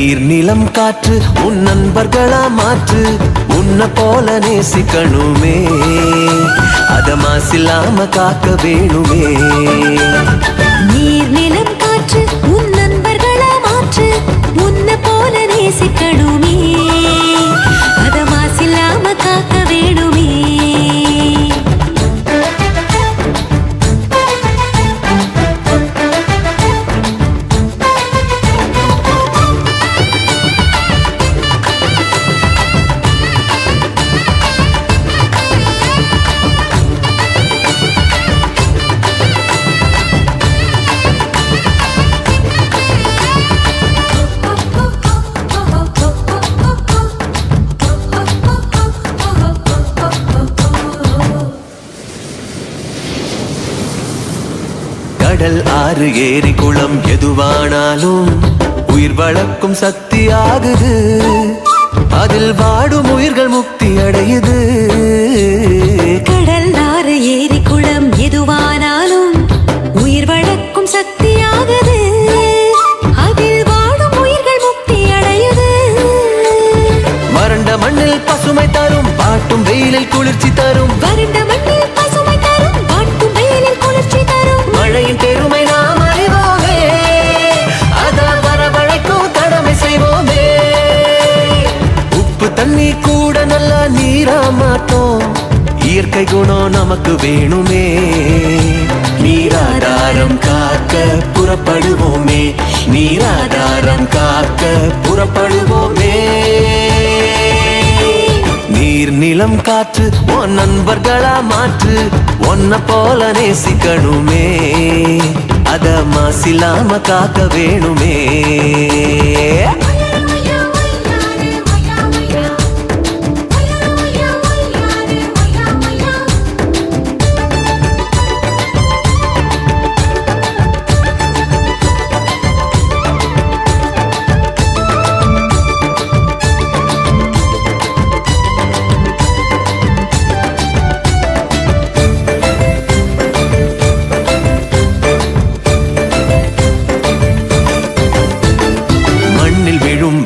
நீர் நிலம் காற்று உன் நண்பர்களா மாற்று உன்னை போல நேசிக்கணுமே அத மாசில்லாம காக்க வேணுமே நீர் நிலம் காற்று உன் நண்பர்களா மாற்று உன்னை போல நேசிக்கணுமே அத மாசில்லாம காக்க வேணுமே கடல் ஆறு ஏரி குளம் எதுவானாலும் உயிர் வளர்க்கும் சக்தி ஆகுது அதில் வாடும் உயிர்கள் முக்தி அடையுது கடல் ஆறு ஏரி குளம் எதுவானாலும் உயிர் வளர்க்கும் சக்தி ஆகுது அதில் வாடும் உயிர்கள் முக்தி அடையுது வறண்ட மண்ணில் பசுமை தரும் பாட்டும் வெயிலில் குளிர்ச்சி தரும் வறண்ட மண்ணில் பசுமை தரும் பாட்டும் வெயிலில் குளிர்ச்சி தரும் மழையின் பெருமை நாம் அறிவோமே அத வரவழைக்கும் கடமை செய்வோமே உப்பு தண்ணி கூட நல்லா நீரா மாட்டோம் இயற்கை குணம் நமக்கு வேணுமே நீராதாரம் காக்க புறப்படுவோமே நீராதாரம் காக்க புறப்படுவோமே நீர் நிலம் காற்று உன் நண்பர்களா மாற்று உன்னை போல நேசிக்கணுமே அத மாசில்லாம காக்க வேணுமே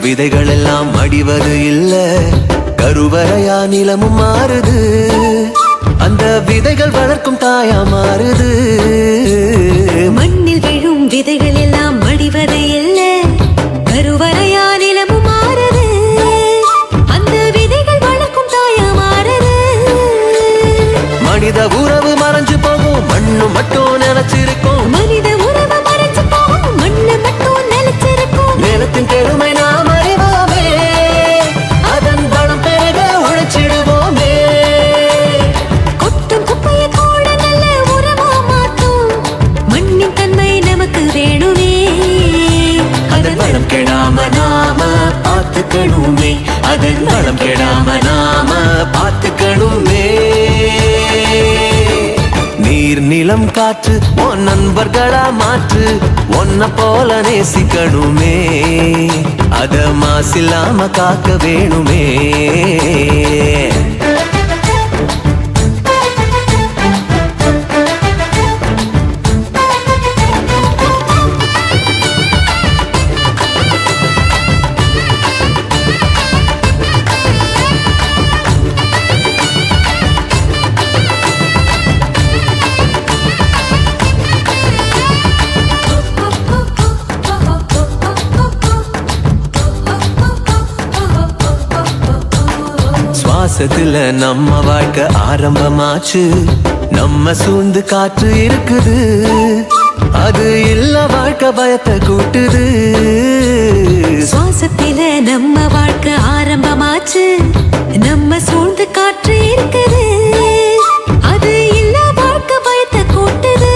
விதைகள் எல்லாம் அடிவது இல்ல கருவறையா நிலமும் மாறுது அந்த விதைகள் வளர்க்கும் தாயா மாறுது மண்ணில் விழும் விதைகள் எல்லாம் அடிவது இல்ல கருவறையா நிலமும் மாறுது அந்த விதைகள் வளர்க்கும் தாயா மாறுது மனித உறவு மறைஞ்சு போகும் மண்ணு மட்டும் நினைச்சிருக்கும் மனித உறவு மறைஞ்சு போகும் மண்ணு மட்டும் நினைச்சிருக்கும் நிலத்தின் பெருமை நாம் அறிவோமே அதன் பலம் பெருக உழைச்சிடுவோமே கொட்டும் குப்பையை கூட நல்ல உறவா மாற்றும் மண்ணின் தன்மை நமக்கு வேணுமே அதன் பலம் கெடாம நாம பார்த்துக்கணுமே அதன் பலம் கெடாம நாம பார்த்துக்கணுமே நீர் நிலம் காற்று உன் நண்பர்களா மாற்று உன்னை போல நேசிக்கணுமே அத மாசில்லாம காக்க வேணுமே சுவாசத்துல நம்ம வாழ்க்கை ஆரம்பமாச்சு நம்ம சூழ்ந்து காற்று இருக்குது அது இல்ல வாழ்க்கை பயத்தை கூட்டுது சுவாசத்தில நம்ம வாழ்க்கை ஆரம்பமாச்சு நம்ம சூழ்ந்து காற்று இருக்குது அது இல்ல வாழ்க்கை பயத்தை கூட்டுது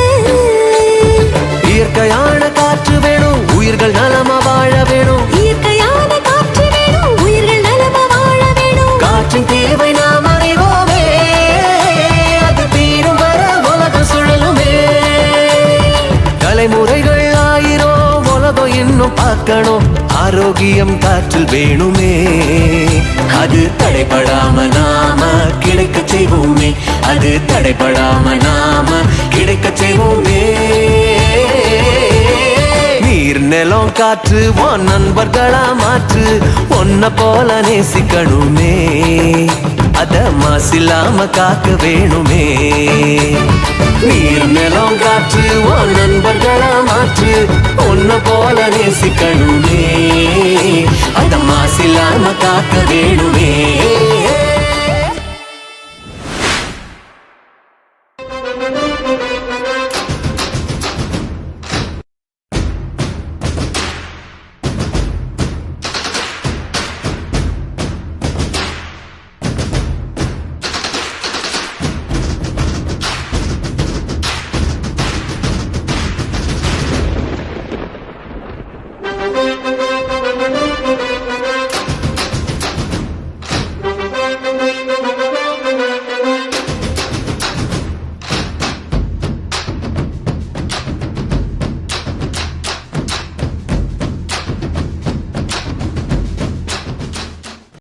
இயற்கையான காற்று வேணும் உயிர்கள் நலமா வாழ வேணும் இயற்கையான காற்று வேணும் உயிர்கள் நலமா வாழ வேணும் காற்றின் தேவை நாம் அறிவோமே அது தீரும் வர உலகம் சுழலுமே தலைமுறைகள் ஆயிரம் உலகம் இன்னும் பார்க்கணும் ஆரோக்கியம் காற்றில் வேணுமே அது தடைபடாம நாம கிடைக்க செய்வோமே அது தடைபடாம நாம கிடைக்க செய்வோமே நீர் நிலம் காற்று உன் நண்பர்களா மாற்று உன்னை போல நேசிக்கணுமே அத மாசில்லாம காக்க வேணுமே நீர் நிலம் காற்று உன் நண்பர்களா மாற்று உன்னை போல நேசிக்கணுமே அத மாசில்லாம காக்க வேணுமே